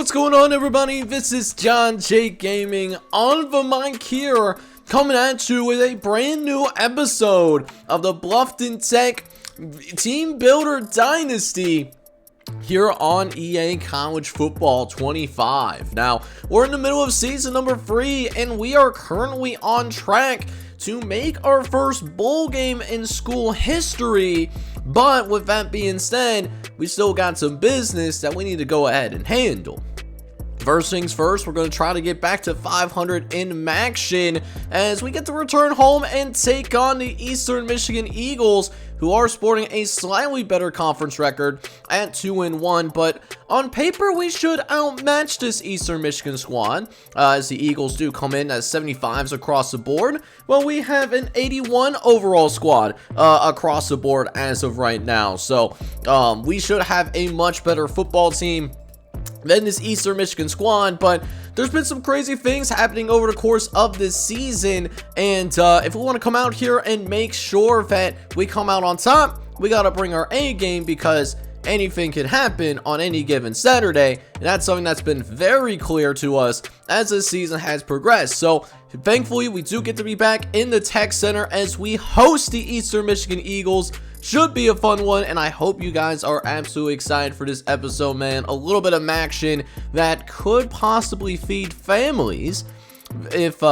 What's going on, everybody? This is John J Gaming on the mic here, coming at you with a brand new episode of the Bluffton Tech Team Builder Dynasty here on EA College Football 25. Now, we're in the middle of season number 3, and we are currently on track to make our first bowl game in school history. But with that being said, we still got some business that we need to go ahead and handle. First things first, we're going to try to get back to 500 in Maction as we get to return home and take on the Eastern Michigan Eagles, who are sporting a slightly better conference record at 2-1, but on paper we should outmatch this Eastern Michigan squad, as the Eagles do come in as 75s across the board, while we have an 81 overall squad across the board as of right now. So we should have a much better football team than this Eastern Michigan squad, but there's been some crazy things happening over the course of this season, and if we want to come out here and make sure that we come out on top, we got to bring our A game, because anything can happen on any given Saturday, and that's something that's been very clear to us as this season has progressed. So thankfully, we do get to be back in the Tech Center as we host the Eastern Michigan Eagles. Should be a fun one, and I hope you guys are absolutely excited for this episode, man. A little bit of action that could possibly feed families if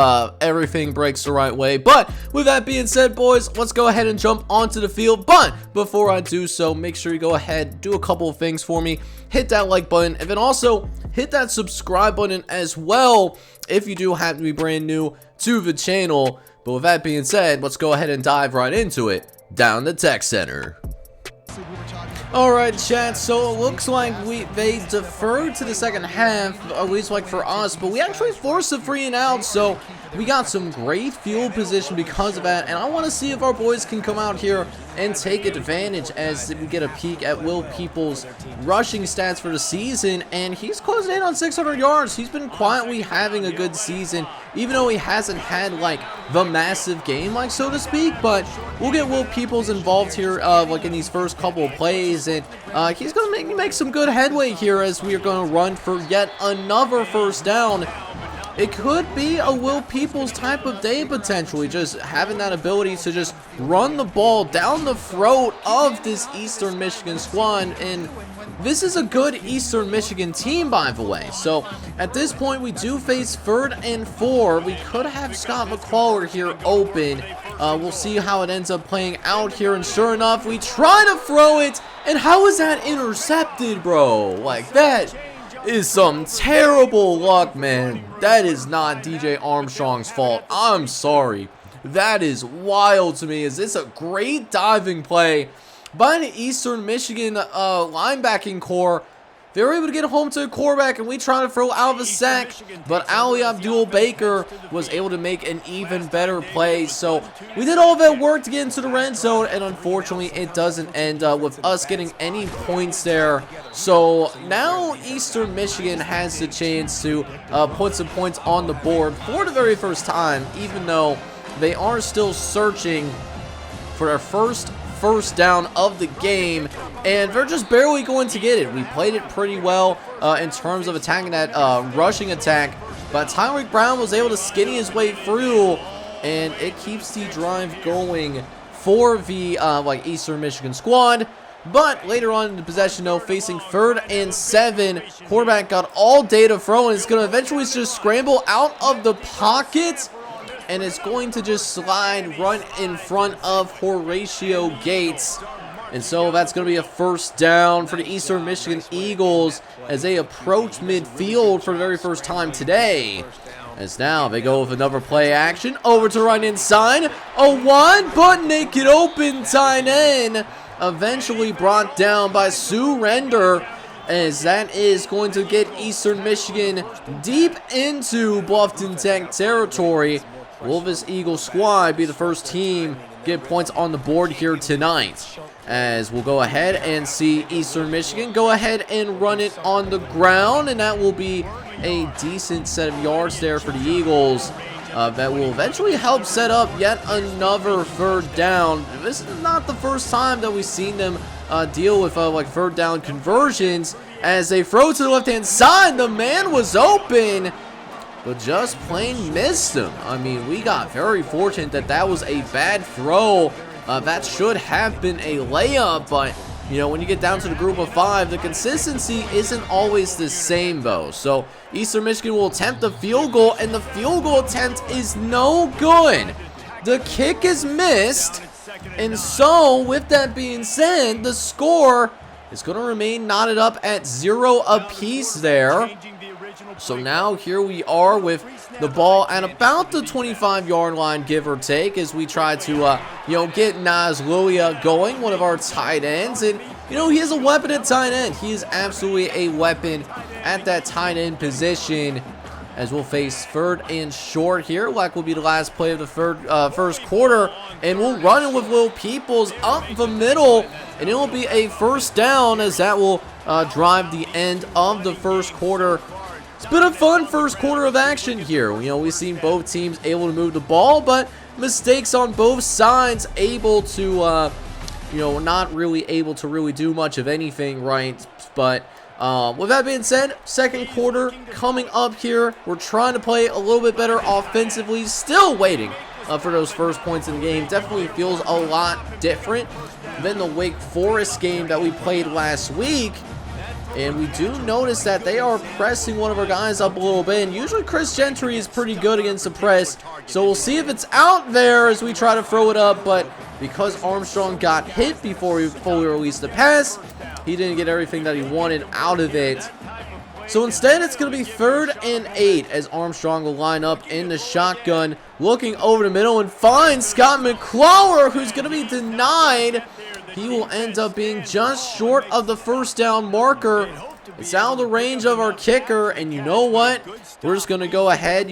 everything breaks the right way. But with that being said, boys, let's go ahead and jump onto the field. But before I do so, make sure you go ahead, do a couple of things for me. Hit that like button, and then also hit that subscribe button as well if you do happen to be brand new to the channel. But with that being said, let's go ahead and dive right into it down the Tech Center. Alright, chat, so it looks like they deferred to the second half, at least like for us, but we actually forced a 3 and out, so we got some great field position because of that, and I want to see if our boys can come out here and take advantage as we get a peek at Will Peoples' rushing stats for the season, and he's closing in on 600 yards. He's been quietly having a good season, even though he hasn't had like the massive game, like so to speak. But we'll get Will Peoples involved here like in these first couple of plays, and he's going to make some good headway here as we are going to run for yet another first down. It could be a Will Peoples type of day potentially, just having that ability to just run the ball down the throat of this Eastern Michigan squad, and this is a good Eastern Michigan team, by the way. So at this point, we do face 3rd and 4. We could have Scott McCullough here open. We'll see how it ends up playing out here, and sure enough, we try to throw it, and how is that intercepted, bro? Like, that is some terrible luck, man. That is not DJ Armstrong's fault. I'm sorry. That is wild to me. Is this a great diving play by the Eastern Michigan linebacking core? They were able to get home to the quarterback, and we try to throw out of a sack, but Ali Abdul-Baker was able to make an even better play. So we did all that work to get into the red zone, and unfortunately it doesn't end with us getting any points there. So now Eastern Michigan has the chance to put some points on the board for the very first time, even though they are still searching for their first down of the game, and they're just barely going to get it. We played it pretty well in terms of attacking that rushing attack, but Tyreek Brown was able to skinny his way through, and it keeps the drive going for the Eastern Michigan squad. But later on in the possession, though, facing 3rd and 7, quarterback got all day to throw, and it's going to eventually just scramble out of the pocket, and it's going to just slide right in front of Horatio Gates. And so that's going to be a first down for the Eastern Michigan Eagles as they approach midfield for the very first time today. As now they go with another play action over to right inside. A wide but naked open tight end, eventually brought down by Sue Render, as that is going to get Eastern Michigan deep into Bluffton Tech territory. Will this Eagle squad be the first team get points on the board here tonight? As we'll go ahead and see Eastern Michigan go ahead and run it on the ground, and that will be a decent set of yards there for the Eagles. That will eventually help set up yet another 3rd down. This is not the first time that we've seen them deal with like 3rd down conversions, as they throw to the left-hand side. The man was open, but just plain missed him. I mean, we got very fortunate that that was a bad throw. That should have been a layup, but you know, when you get down to the group of 5, the consistency isn't always the same, though. So Eastern Michigan will attempt the field goal, and the field goal attempt is no good. The kick is missed, and so with that being said, the score is going to remain knotted up at 0 apiece there. So now here we are with the ball at about the 25-yard line, give or take, as we try to, get Naz Lulia going, one of our tight ends. And, he is a weapon at tight end. He is absolutely a weapon at that tight end position, as we'll face 3rd and short here, like will be the last play of the first quarter. And we'll run it with Will Peoples up the middle, and it will be a first down, as that will drive the end of the first quarter. It's been a fun first quarter of action here. We've seen both teams able to move the ball, but mistakes on both sides, able to, not really able to really do much of anything, right? But with that being said, second quarter coming up here. We're trying to play a little bit better offensively, still waiting for those first points in the game. Definitely feels a lot different than the Wake Forest game that we played last week. And we do notice that they are pressing one of our guys up a little bit. And usually Chris Gentry is pretty good against the press. So we'll see if it's out there as we try to throw it up. But because Armstrong got hit before he fully released the pass, he didn't get everything that he wanted out of it. So instead, it's going to be 3rd and 8 as Armstrong will line up in the shotgun, looking over the middle and finds Scott McClower, who's going to be denied. He will end up being just short of the first down marker. It's out of the range of our kicker, and you know what? We're just going to go ahead.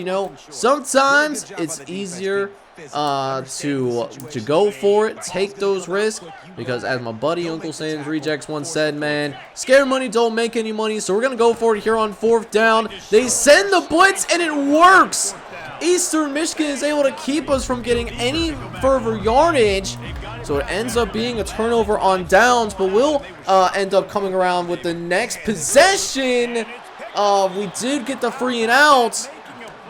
Sometimes it's easier to go for it, take those risks, because as my buddy Uncle Sam's Rejects once said, man, scare money don't make any money. So we're going to go for it here on 4th down. They send the blitz, and it works. Eastern Michigan is able to keep us from getting any further yardage. So it ends up being a turnover on downs, but we'll end up coming around with the next possession. We did get the 3 and out,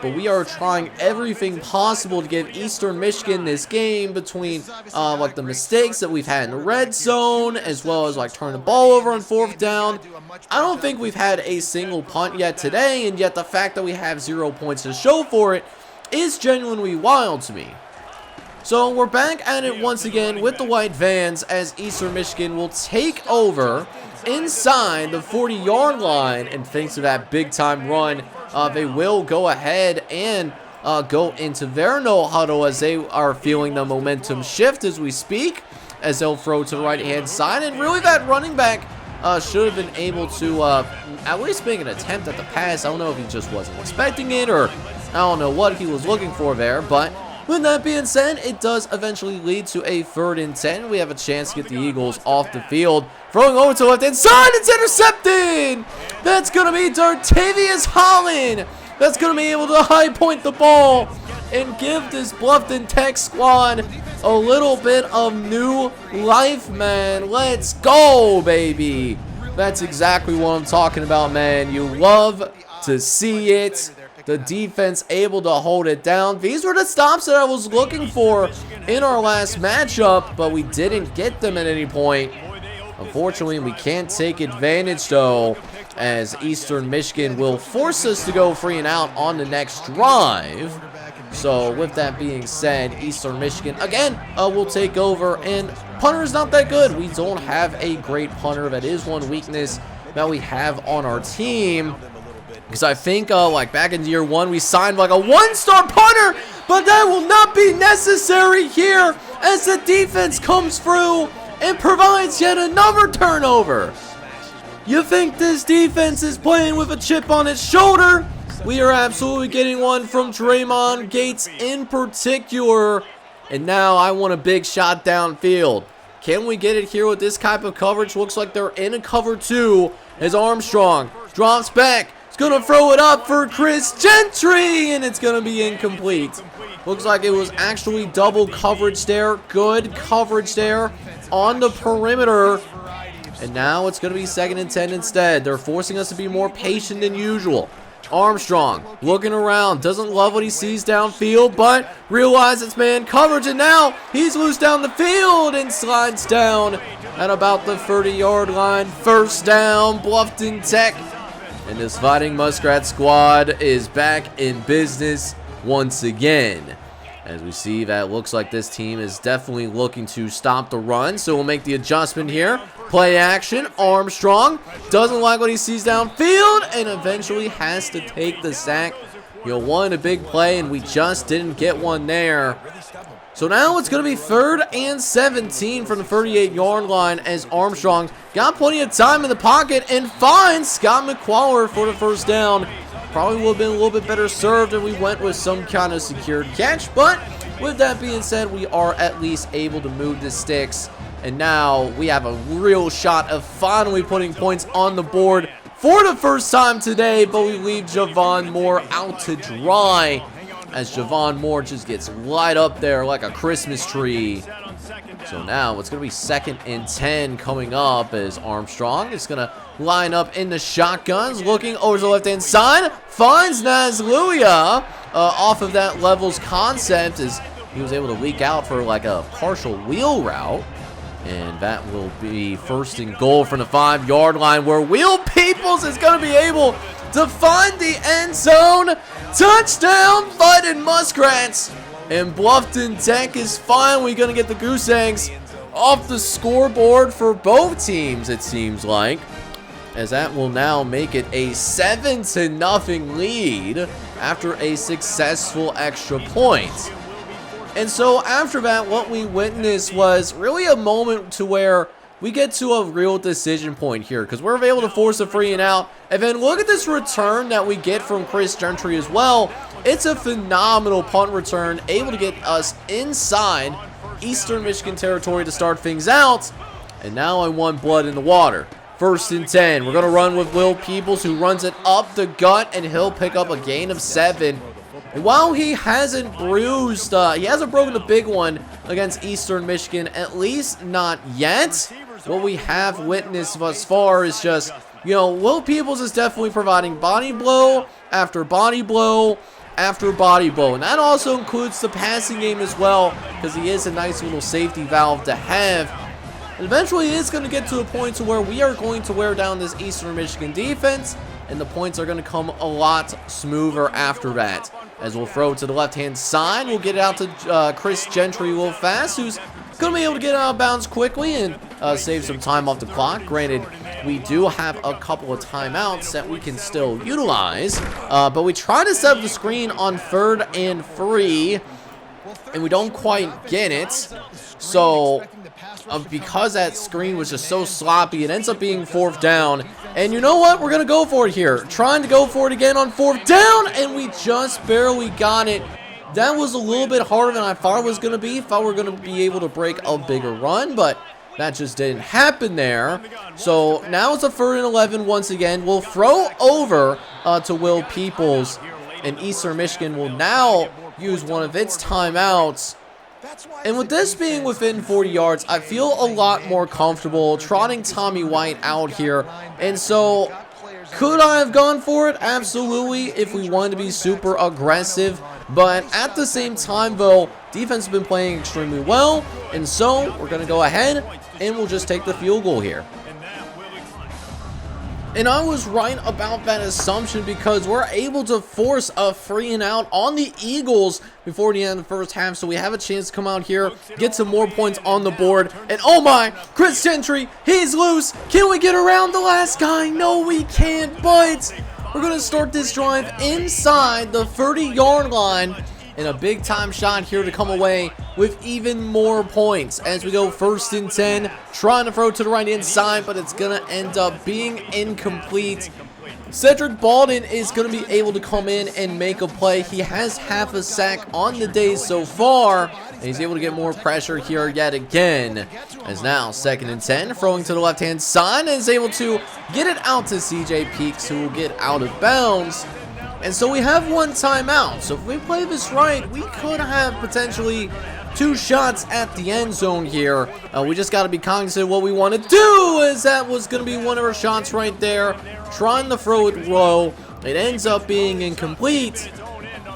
but we are trying everything possible to give Eastern Michigan this game, between the mistakes that we've had in the red zone, as well as turning the ball over on 4th down. I don't think we've had a single punt yet today, and yet the fact that we have 0 points to show for it is genuinely wild to me. So we're back at it once again with the white vans, as Eastern Michigan will take over inside the 40-yard line, and thanks to that big-time run, they will go ahead and go into their no huddle, as they are feeling the momentum shift as we speak, as they'll throw to the right-hand side. And really, that running back should have been able to at least make an attempt at the pass. I don't know if he just wasn't expecting it, or I don't know what he was looking for there, but with that being said, it does eventually lead to a 3rd and 10. We have a chance to get the Eagles off the field. Throwing over to the left-hand side, it's intercepted! That's going to be Dartavius Holland. That's going to be able to high point the ball and give this Bluffton Tech squad a little bit of new life, man. Let's go, baby. That's exactly what I'm talking about, man. You love to see it. The defense able to hold it down. These were the stops that I was looking for in our last matchup, but we didn't get them at any point. Unfortunately, we can't take advantage, though, as Eastern Michigan will force us to go 3 and out on the next drive. So with that being said, Eastern Michigan again will take over, and punter is not that good. We don't have a great punter. That is one weakness that we have on our team. Because I think, back in year 1, we signed a 1-star punter, but that will not be necessary here, as the defense comes through and provides yet another turnover. You think this defense is playing with a chip on its shoulder? We are absolutely getting one from Draymond Gates in particular. And now I want a big shot downfield. Can we get it here with this type of coverage? Looks like they're in a cover 2 as Armstrong drops back. Gonna throw it up for Chris Gentry, and it's gonna be incomplete. Looks like it was actually double coverage there. Good coverage there on the perimeter. And now it's going to be 2nd and 10 instead. They're forcing us to be more patient than usual. Armstrong looking around, doesn't love what he sees downfield, but realizes man coverage, and now he's loose down the field and slides down at about the 30-yard line. 1st down, Bluffton Tech. And this Fighting Muskrat squad is back in business once again. As we see, that looks like this team is definitely looking to stop the run. So we'll make the adjustment here. Play action. Armstrong doesn't like what he sees downfield and eventually has to take the sack. Wanted a big play and we just didn't get one there. So now it's going to be 3rd and 17 from the 38-yard line as Armstrong got plenty of time in the pocket and finds Scott McQuarrie for the 1st down. Probably would have been a little bit better served if we went with some kind of secured catch. But with that being said, we are at least able to move the sticks. And now we have a real shot of finally putting points on the board for the first time today. But we leave Javon Moore out to dry as Javon Moore just gets light up there like a Christmas tree. So now it's going to be 2nd and 10 coming up as Armstrong is going to line up in the shotguns, looking over to the left-hand side, finds Nazluia off of that levels concept as he was able to leak out for like a partial wheel route. And that will be 1st and goal from the 5-yard line where Will Peoples is going to be able to find the end zone. Touchdown, Fighting Muskrats. And Bluffton Tech is finally going to get the goose eggs off the scoreboard for both teams, it seems like. As that will now make it a 7-0 lead after a successful extra point. And so after that, what we witnessed was really a moment to where we get to a real decision point here because we're able to force a 3 and out. And then look at this return that we get from Chris Gentry as well. It's a phenomenal punt return, able to get us inside Eastern Michigan territory to start things out. And now I want blood in the water. 1st and 10. We're going to run with Will Peoples, who runs it up the gut, and he'll pick up a gain of 7. And while he hasn't bruised, he hasn't broken the big one against Eastern Michigan, at least not yet. What we have witnessed thus far is just, Will Peoples is definitely providing body blow after body blow after body blow. And that also includes the passing game as well, because he is a nice little safety valve to have. And eventually it's going to get to a point to where we are going to wear down this Eastern Michigan defense, and the points are going to come a lot smoother after that. As we'll throw to the left-hand side, we'll get it out to Chris Gentry real fast, who's going to be able to get out of bounds quickly and save some time off the clock. Granted, we do have a couple of timeouts that we can still utilize, but we try to set up the screen on 3rd and 3, and we don't quite get it. So because that screen was just so sloppy, it ends up being 4th down. And you know what? We're going to go for it here. Trying to go for it again on 4th down, and we just barely got it. That was a little bit harder than I thought it was going to be. Thought we were going to be able to break a bigger run, but that just didn't happen there. So now it's a 3rd and 11 once again. We'll throw over to Will Peoples, and Eastern Michigan will now use one of its timeouts. And with this being within 40 yards, I feel a lot more comfortable trotting Tommy White out here. And so, could I have gone for it? Absolutely, if we wanted to be super aggressive. But at the same time, though, defense has been playing extremely well. And so, we're going to go ahead and we'll just take the field goal here. And I was right about that assumption because we're able to force a 3 and out on the Eagles before the end of the first half. So we have a chance to come out here, get some more points on the board. And oh my, Chris Gentry, he's loose. Can we get around the last guy? No, we can't, but we're going to start this drive inside the 30-yard line. And a big time shot here to come away with even more points as we go 1st and 10, trying to throw to the right hand side, but it's going to end up being incomplete. Cedric Baldwin is going to be able to come in and make a play. He has half a sack on the day so far, and he's able to get more pressure here yet again. As now 2nd and 10, throwing to the left hand side, and is able to get it out to CJ Peaks, who will get out of bounds. And so we have one timeout. So if we play this right, we could have potentially 2 shots at the end zone here. We just got to be cognizant of what we want to do, as that was going to be one of our shots right there. Trying to throw it low. It ends up being incomplete.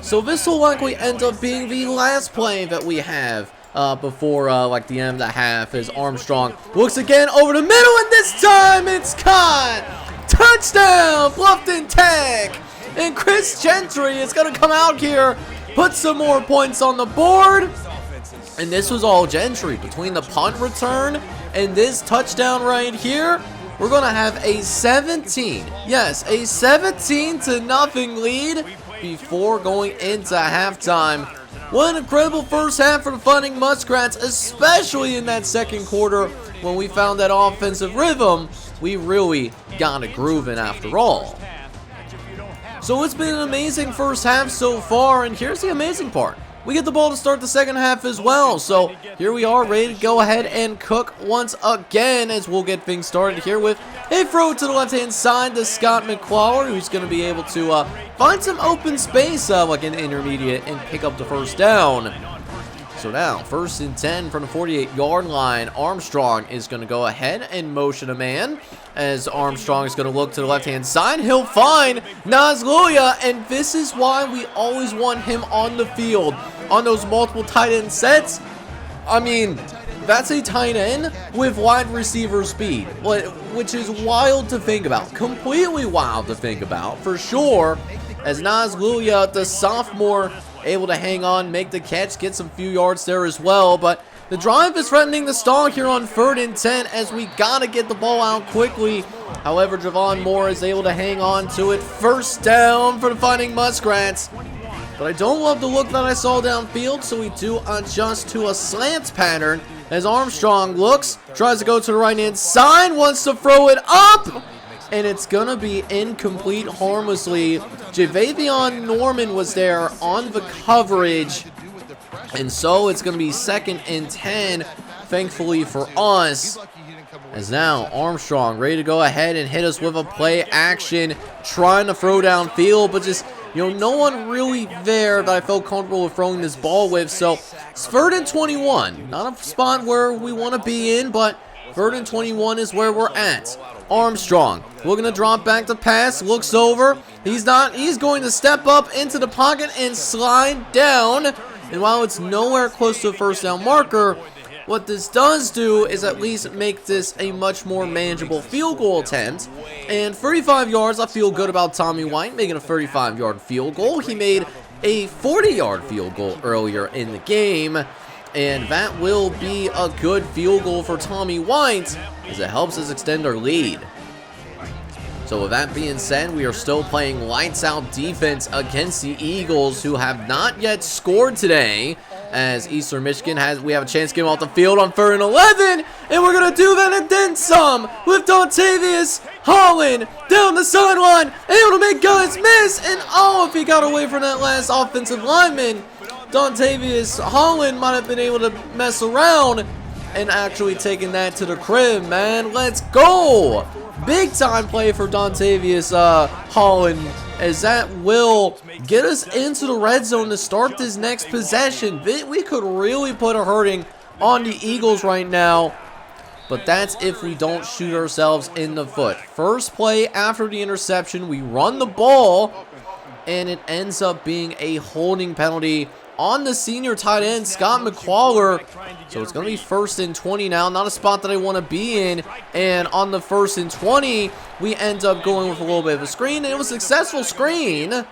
So this will likely end up being the last play that we have before like the end of the half, as Armstrong looks again over the middle, and this time it's caught. Touchdown, Bluffton Tech. And Chris Gentry is going to come out here, put some more points on the board. And this was all Gentry. Between the punt return and this touchdown right here, we're going to have a 17, yes, a 17-0 lead before going into halftime. What an incredible first half for the Fighting Muskrats, especially in that second quarter when we found that offensive rhythm. We really got a grooving after all. So it's been an amazing first half so far, and here's the amazing part. We get the ball to start the second half as well. So here we are, ready to go ahead and cook once again, as we'll get things started here with a throw to the left-hand side to Scott McClawler, who's going to be able to find some open space like an intermediate and pick up the first down. So now, 1st and 10 from the 48-yard line. Armstrong is going to go ahead and motion a man, as Armstrong is going to look to the left-hand side. He'll find Nazluya, and this is why we always want him on the field on those multiple tight end sets. I mean, that's a tight end with wide receiver speed, which is wild to think about. Completely wild to think about, for sure, as Nazluya, the sophomore, able to hang on, make the catch, get some few yards there as well. But the drive is threatening to stall here on 3rd and 10, as we gotta get the ball out quickly. However, Javon Moore is able to hang on to it. First down for the Fighting Muskrats. But I don't love the look that I saw downfield, so we do adjust to a slant pattern as Armstrong looks, tries to go to the right-hand side, wants to throw it up, and it's going to be incomplete harmlessly. Javavion Norman was there on the coverage, and so it's going to be 2nd and 10, thankfully for us. As now Armstrong ready to go ahead and hit us with a play action, trying to throw downfield, but just, no one really there that I felt comfortable with throwing this ball with. So it's 3rd and 21. Not a spot where we want to be in, but 3rd and 21 is where we're at. Armstrong looking to drop back to pass, looks over. He's going to step up into the pocket and slide down. And while it's nowhere close to a first down marker, what this does do is at least make this a much more manageable field goal attempt. And 35 yards, I feel good about Tommy White making a 35-yard field goal. He made a 40-yard field goal earlier in the game, and that will be a good field goal for Tommy White, as it helps us extend our lead. So with that being said, we are still playing lights out defense against the Eagles, who have not yet scored today, as Eastern Michigan we have a chance to get him off the field on 3rd and 11, and we're going to do that and then some, with Dontavius Holland down the sideline, able to make guys miss, and if he got away from that last offensive lineman, Dontavius Holland might have been able to mess around and actually taking that to the crib, man. Let's go! Big time play for Dontavius Holland, as that will get us into the red zone to start this next possession. We could really put a hurting on the Eagles right now, but that's if we don't shoot ourselves in the foot. First play after the interception, we run the ball, and it ends up being a holding penalty on the senior tight end, Scott McClawler. So it's going to be 1st and 20 now. Not a spot that I want to be in. And on the 1st and 20, we end up going with a little bit of a screen. And it was a successful screen,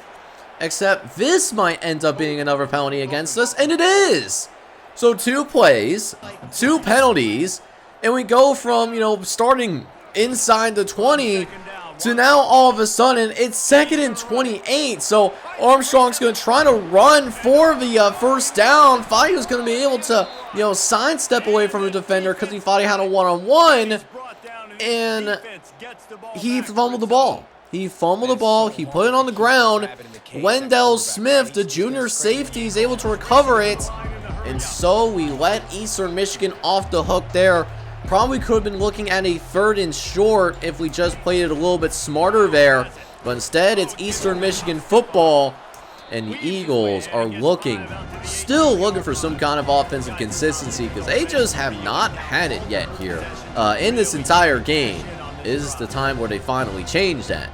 except this might end up being another penalty against us. And it is. So 2 plays, 2 penalties. And we go from, starting inside the 20 to now all of a sudden it's 2nd and 28. So Armstrong's going to try to run for the first down. Thought he was going to be able to, sidestep away from the defender because he thought he had a one-on-one. And he fumbled the ball. He put it on the ground. Wendell Smith, the junior safety, is able to recover it. And so we let Eastern Michigan off the hook there. Probably could have been looking at a 3rd and short if we just played it a little bit smarter there. But instead, it's Eastern Michigan football. And the Eagles are still looking for some kind of offensive consistency because they just have not had it yet here. In this entire game is the time where they finally change that.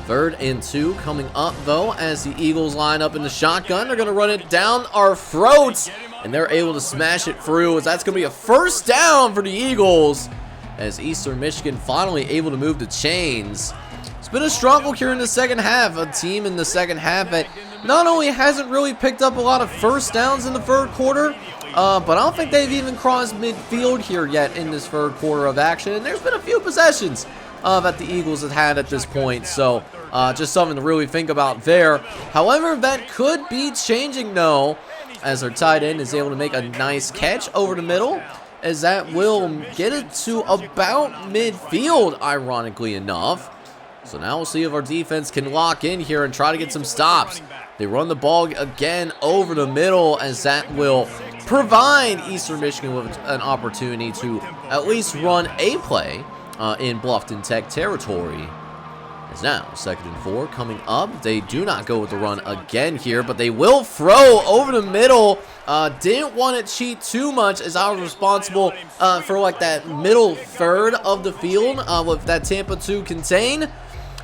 3rd and 2 coming up, though, as the Eagles line up in the shotgun. They're going to run it down our throats, and they're able to smash it through, as that's going to be a 1st down for the Eagles, as Eastern Michigan finally able to move the chains. It's been a struggle here in the second half. A team in the second half that not only hasn't really picked up a lot of 1st downs in the 3rd quarter, but I don't think they've even crossed midfield here yet in this 3rd quarter of action. And there's been a few possessions that the Eagles have had at this point, so just something to really think about there. However, that could be changing though, as our tight end is able to make a nice catch over the middle, as that will get it to about midfield, ironically enough. So now we'll see if our defense can lock in here and try to get some stops. They run the ball again over the middle, as that will provide Eastern Michigan with an opportunity to at least run a play in Bluffton Tech territory. It's now 2nd and 4 coming up. They do not go with the run again here, but they will throw over the middle. Didn't want to cheat too much, as I was responsible for like that middle 3rd of the field with that Tampa 2 contain.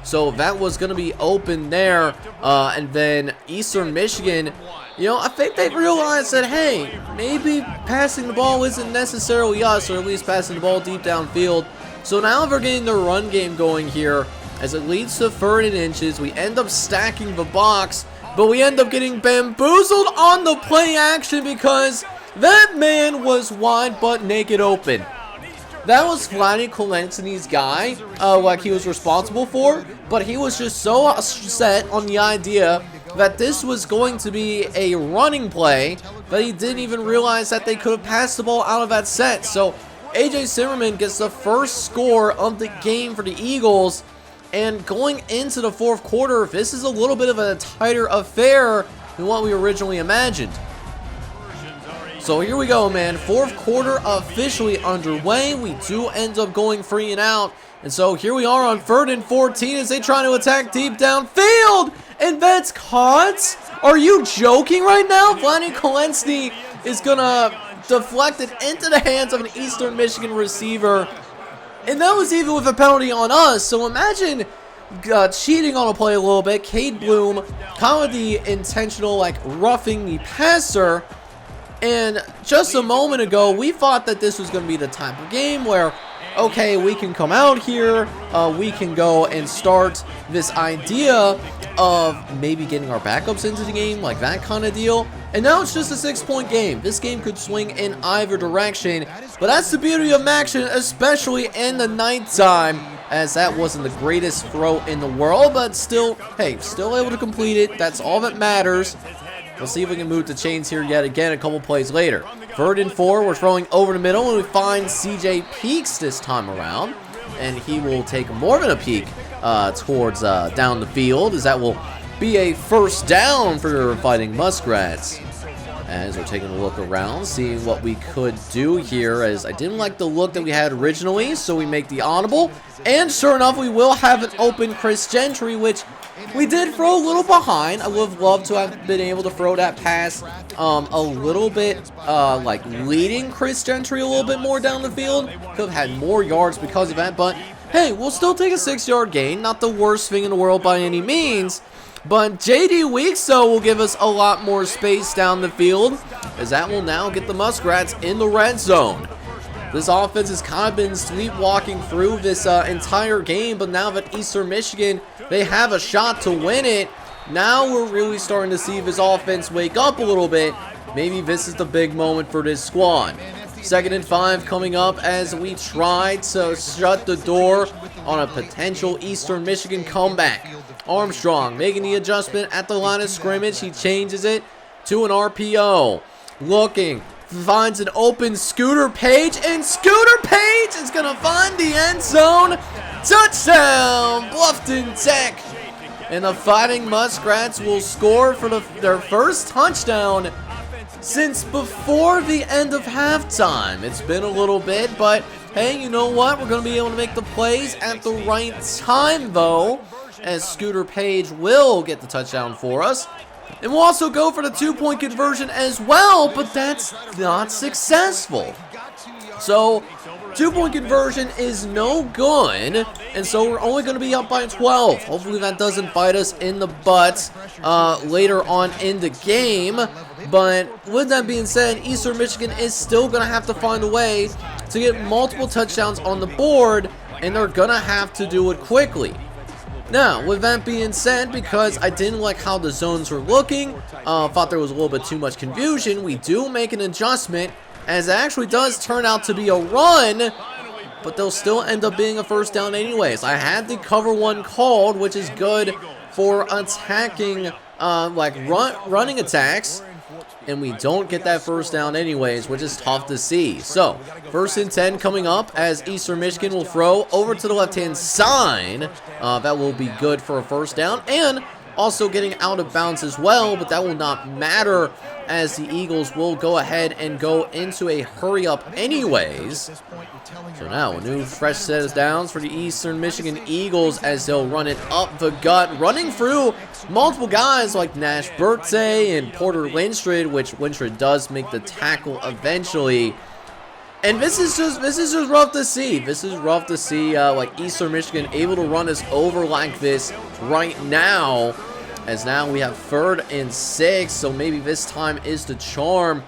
So that was going to be open there. And then Eastern Michigan, you know, I think they realized that, hey, maybe passing the ball isn't necessarily us, or at least passing the ball deep downfield. So now they're getting the run game going here, as it leads to 3rd and inches. We end up stacking the box, but we end up getting bamboozled on the play action because that man was wide butt naked open. That was Vladdy Kolensny's guy, like he was responsible for, but he was just so set on the idea that this was going to be a running play that he didn't even realize that they could have passed the ball out of that set. So AJ Zimmerman gets the 1st score of the game for the Eagles, and going into the 4th quarter, this is a little bit of a tighter affair than what we originally imagined. So here we go, man. 4th quarter officially underway. We do end up going 3 and out. And so here we are on 3rd and 14 as they try to attack deep downfield. And that's caught. Are you joking right now? Vladdy Kolensny is going to deflect it into the hands of an Eastern Michigan receiver. And that was even with a penalty on us. So imagine cheating on a play a little bit. Cade Bloom, kind of the intentional, like, roughing the passer. And just a moment ago, we thought that this was going to be the type of game where, okay, we can come out here, we can go and start this idea of maybe getting our backups into the game, like that kind of deal. And now it's just a 6-point game. This game could swing in either direction, but that's the beauty of action, especially in the nighttime, as that wasn't the greatest throw in the world, but still, hey, still able to complete it. That's all that matters. We'll see if we can move the chains here yet again a couple plays later. 3rd and 4, we're throwing over the middle, and we find CJ Peaks this time around. And he will take more than a peek towards down the field, as that will be a 1st down for Fighting Muskrats. As we're taking a look around, seeing what we could do here, as I didn't like the look that we had originally, so we make the audible. And sure enough, we will have an open Chris Gentry, which we did throw a little behind. I would have loved to have been able to throw that pass a little bit, like leading Chris Gentry a little bit more down the field. Could have had more yards because of that, but hey, we'll still take a 6-yard gain. Not the worst thing in the world by any means. But J.D. Weeks, though, will give us a lot more space down the field, as that will now get the Muskrats in the red zone. This offense has kind of been sleepwalking through this entire game, but now that Eastern Michigan, they have a shot to win it, now we're really starting to see this offense wake up a little bit. Maybe this is the big moment for this squad. 2nd and 5 coming up as we try to shut the door on a potential Eastern Michigan comeback. Armstrong making the adjustment at the line of scrimmage. He changes it to an RPO. Looking, finds an open Scooter Page, and Scooter Page is going to find the end zone. Touchdown, Bluffton Tech. And the Fighting Muskrats will score for their 1st touchdown since before the end of halftime. It's been a little bit, but hey, you know what? We're going to be able to make the plays at the right time, though. as Scooter Page will get the touchdown for us. And we'll also go for the 2-point conversion as well, but that's not successful. So, 2-point conversion is no good, and so we're only going to be up by 12. Hopefully that doesn't bite us in the butt later on in the game. But with that being said, Eastern Michigan is still going to have to find a way to get multiple touchdowns on the board, and they're going to have to do it quickly. Now, with that being said, because I didn't like how the zones were looking, thought there was a little bit too much confusion, we do make an adjustment, as it actually does turn out to be a run, but they'll still end up being a first down anyways. I had the cover one called, which is good for attacking, running attacks, and we don't get that first down anyways, which is tough to see. So, 1st and 10 coming up as Eastern Michigan will throw over to the left-hand side. That will be good for a first down, and also getting out of bounds as well, but that will not matter as the Eagles will go ahead and go into a hurry-up anyways. So now, a new fresh set of downs for the Eastern Michigan Eagles as they'll run it up the gut, running through multiple guys like Nash Birthday and Porter Lindstrid, which Lindstrid does make the tackle eventually. And this is just rough to see. This is rough to see, like Eastern Michigan able to run us over like this right now. As now we have 3rd and 6, so maybe this time is the charm.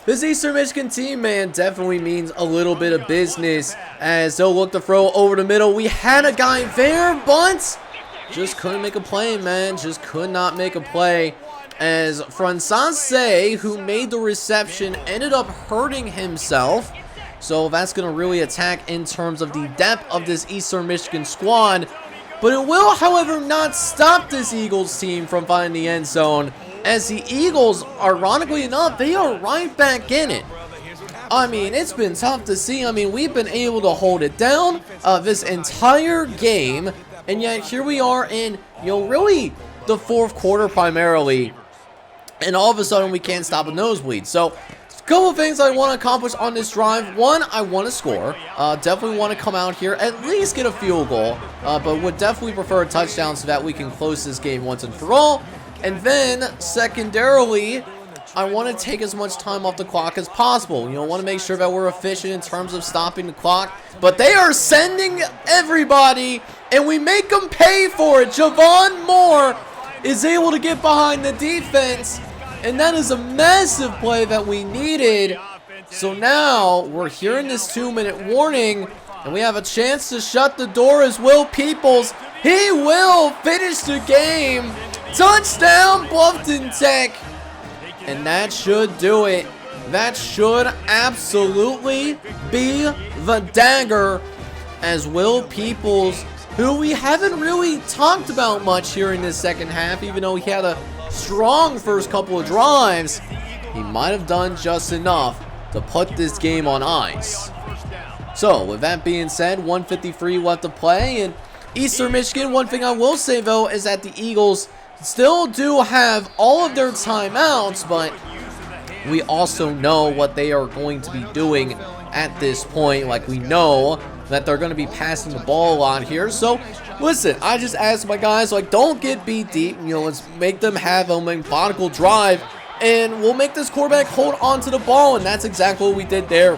This Eastern Michigan team, man, definitely means a little bit of business as they'll look to throw over the middle. We had a guy there, but just couldn't make a play, man. Just could not make a play. As Francaise, who made the reception, ended up hurting himself. So that's going to really attack in terms of the depth of this Eastern Michigan squad. But it will, however, not stop this Eagles team from finding the end zone. As the Eagles, ironically enough, they are right back in it. I mean, it's been tough to see. I mean, we've been able to hold it down this entire game. And yet, here we are in, really the 4th quarter primarily. And all of a sudden, we can't stop a nosebleed. So, a couple of things I want to accomplish on this drive. One, I want to score. Definitely want to come out here, at least get a field goal. But would definitely prefer a touchdown so that we can close this game once and for all. And then, secondarily, I want to take as much time off the clock as possible. Want to make sure that we're efficient in terms of stopping the clock. But they are sending everybody, and we make them pay for it. Javon Moore is able to get behind the defense, and that is a massive play that we needed. So now we're hearing this 2-minute warning, and we have a chance to shut the door as Will Peoples. He will finish the game. Touchdown, Bluffton Tech. And that should do it. That should absolutely be the dagger as Will Peoples, who we haven't really talked about much here in this second half, even though he had a strong first couple of drives, he might have done just enough to put this game on ice. So, with that being said, 1:53 left to play, and Eastern Michigan, one thing I will say, though, is that the Eagles still do have all of their timeouts, but we also know what they are going to be doing at this point. Like, we know that they're going to be passing the ball a lot here. So, listen, I just asked my guys, like, don't get beat deep. Let's make them have a methodical drive, and we'll make this quarterback hold on to the ball, and that's exactly what we did there.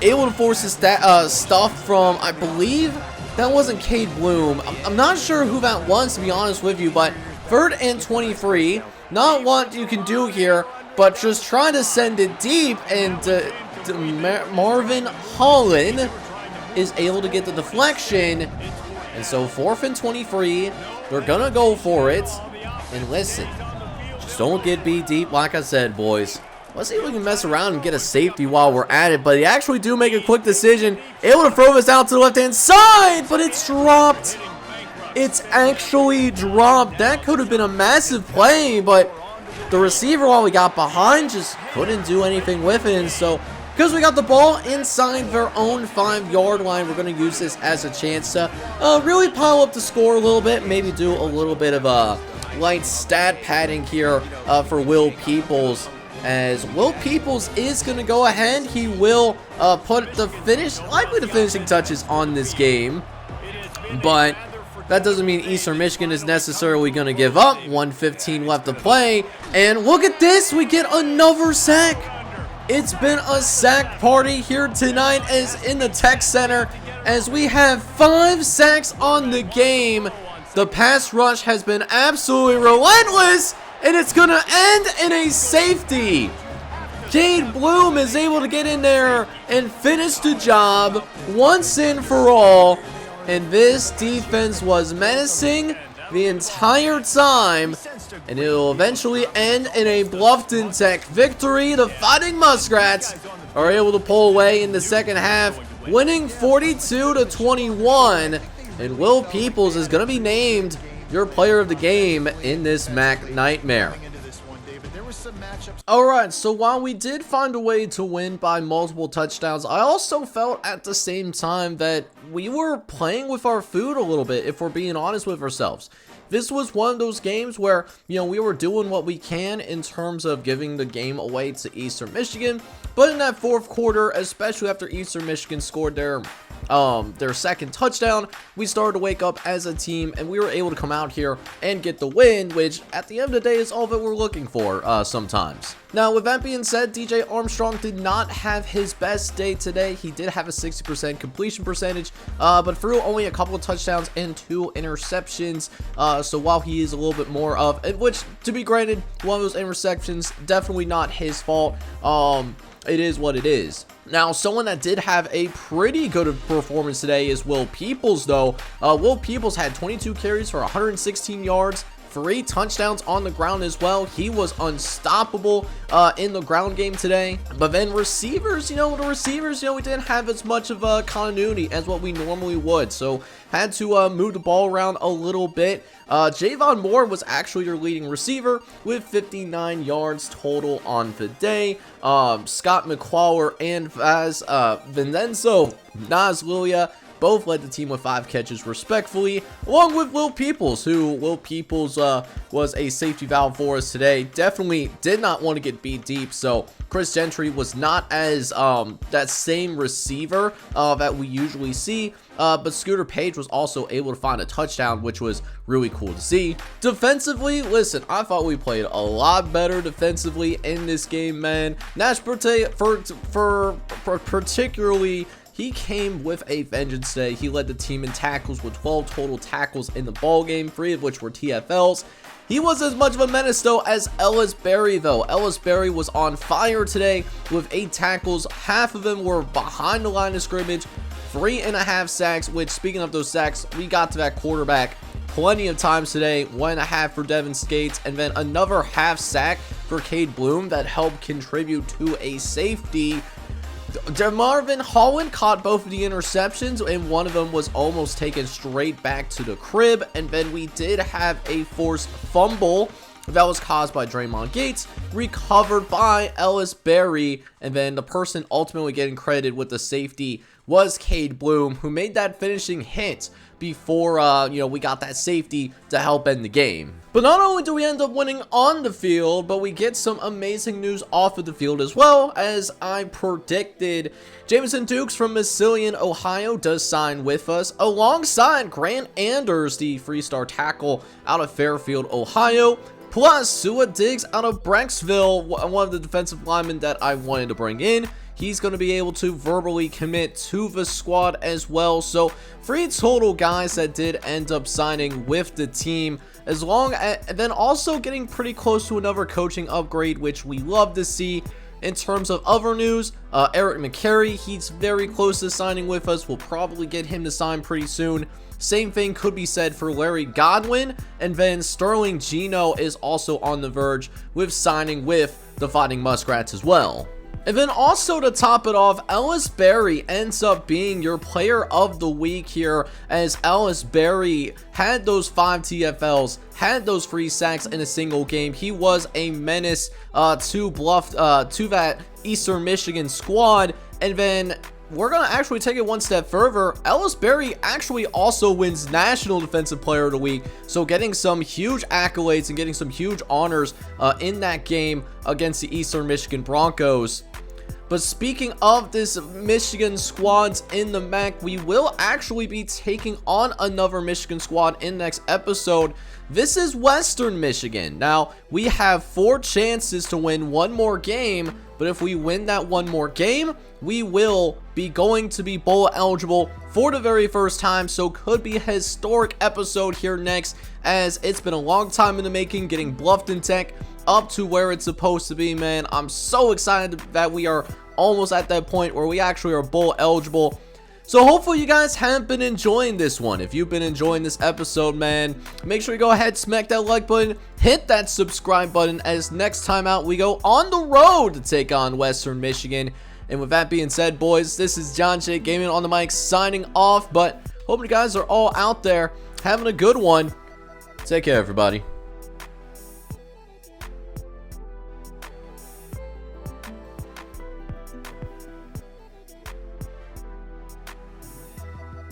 Able to force his stuff from, I believe, that wasn't Cade Bloom. I'm not sure who that was, to be honest with you, but 3rd and 23, not what you can do here, but just try to send it deep, and Marvin Holland is able to get the deflection. And so 4th and 23, they're gonna go for it. And listen, just don't get beat deep, like I said, boys. Let's see if we can mess around and get a safety while we're at it. But they actually do make a quick decision, able to throw this out to the left-hand side, but it's dropped. It's actually dropped. That could have been a massive play, but the receiver, while we got behind, just couldn't do anything with it. And so, because we got the ball inside their own 5-yard line, we're going to use this as a chance to really pile up the score a little bit. Maybe do a little bit of a light stat padding here for Will Peoples. As Will Peoples is going to go ahead. He will put likely the finishing touches on this game. But that doesn't mean Eastern Michigan is necessarily going to give up. 1:15 left to play, and look at this, we get another sack. It's been a sack party here tonight as in the Tech Center, as we have 5 sacks on the game. The pass rush has been absolutely relentless, and it's going to end in a safety. Cade Bloom is able to get in there and finish the job once and for all. And this defense was menacing the entire time. And it will eventually end in a Bluffton Tech victory. The Fighting Muskrats are able to pull away in the second half, winning 42-21. And Will Peoples is going to be named your player of the game in this MAC Nightmare. Alright, so while we did find a way to win by multiple touchdowns, I also felt at the same time that we were playing with our food a little bit, if we're being honest with ourselves. This was one of those games where, we were doing what we can in terms of giving the game away to Eastern Michigan, but in that fourth quarter, especially after Eastern Michigan scored their second touchdown, we started to wake up as a team, and we were able to come out here and get the win, which at the end of the day is all that we're looking for sometimes. Now, with that being said, DJ Armstrong did not have his best day today. He did have a 60% completion percentage, but threw only a couple of touchdowns and 2 interceptions. So while he is a little bit more of, which to be granted, one of those interceptions, definitely not his fault. It is what it is. Now, someone that did have a pretty good performance today is Will Peoples, though. Will Peoples had 22 carries for 116 yards, 3 touchdowns on the ground as well. He was unstoppable in the ground game today. But then receivers, we didn't have as much of a continuity as what we normally would. So had to move the ball around a little bit. Javon Moore was actually your leading receiver with 59 yards total on the day. Scott McClawler and Vincenzo Nazlulia both led the team with 5 catches respectfully, along with Will Peoples, was a safety valve for us today. Definitely did not want to get beat deep, so Chris Gentry was not as that same receiver that we usually see, but Scooter Page was also able to find a touchdown, which was really cool to see. Defensively, listen, I thought we played a lot better defensively in this game, man. Nash particularly, he came with a vengeance today. He led the team in tackles with 12 total tackles in the ball game, 3 of which were TFLs. He was as much of a menace, though, as Ellis Berry, though. Ellis Berry was on fire today with 8 tackles. Half of them were behind the line of scrimmage. 3.5 sacks, which, speaking of those sacks, we got to that quarterback plenty of times today. 1.5 for Devin Skates, and then another half sack for Cade Bloom that helped contribute to a safety. DeMarvin Holland caught both of the interceptions, and one of them was almost taken straight back to the crib. And then we did have a forced fumble that was caused by Draymond Gates, recovered by Ellis Berry, and then the person ultimately getting credited with the safety was Cade Bloom, who made that finishing hit before we got that safety to help end the game. But not only do we end up winning on the field, but we get some amazing news off of the field as well. As I predicted, Jameson Dukes from Massillon, Ohio does sign with us, alongside Grant Anders, the three-star tackle out of Fairfield, Ohio, plus Sua Diggs out of Brecksville, one of the defensive linemen that I wanted to bring in. He's going to be able to verbally commit to the squad as well. So 3 total guys that did end up signing with the team, as long as, and then also getting pretty close to another coaching upgrade, which we love to see. In terms of other news, Eric McCary, he's very close to signing with us. We'll probably get him to sign pretty soon. Same thing could be said for Larry Godwin, and then Sterling Gino is also on the verge with signing with the Fighting Muskrats as well. And then also to top it off, Ellis Berry ends up being your player of the week here, as Ellis Berry had those 5 TFLs, had those 3 sacks in a single game. He was a menace to that Eastern Michigan squad. And then we're going to actually take it one step further. Ellis Berry actually also wins National Defensive Player of the Week, so getting some huge accolades and getting some huge honors in that game against the Eastern Michigan Broncos. But speaking of this Michigan squads in the MAC, we will actually be taking on another Michigan squad in next episode. This is Western Michigan. Now, we have 4 chances to win one more game, but if we win that one more game, we will be going to be bowl eligible for the very first time. So could be a historic episode here next, as it's been a long time in the making getting Bluffton Tech up to where it's supposed to be, man. I'm so excited that we are almost at that point where we actually are bowl eligible. So hopefully you guys have been enjoying this one. If you've been enjoying this episode, man, make sure you go ahead, smack that like button, hit that subscribe button, as next time out we go on the road to take on Western Michigan. And with that being said, boys, this is John Jake Gaming on the mic signing off, but hope you guys are all out there having a good one. Take care, everybody.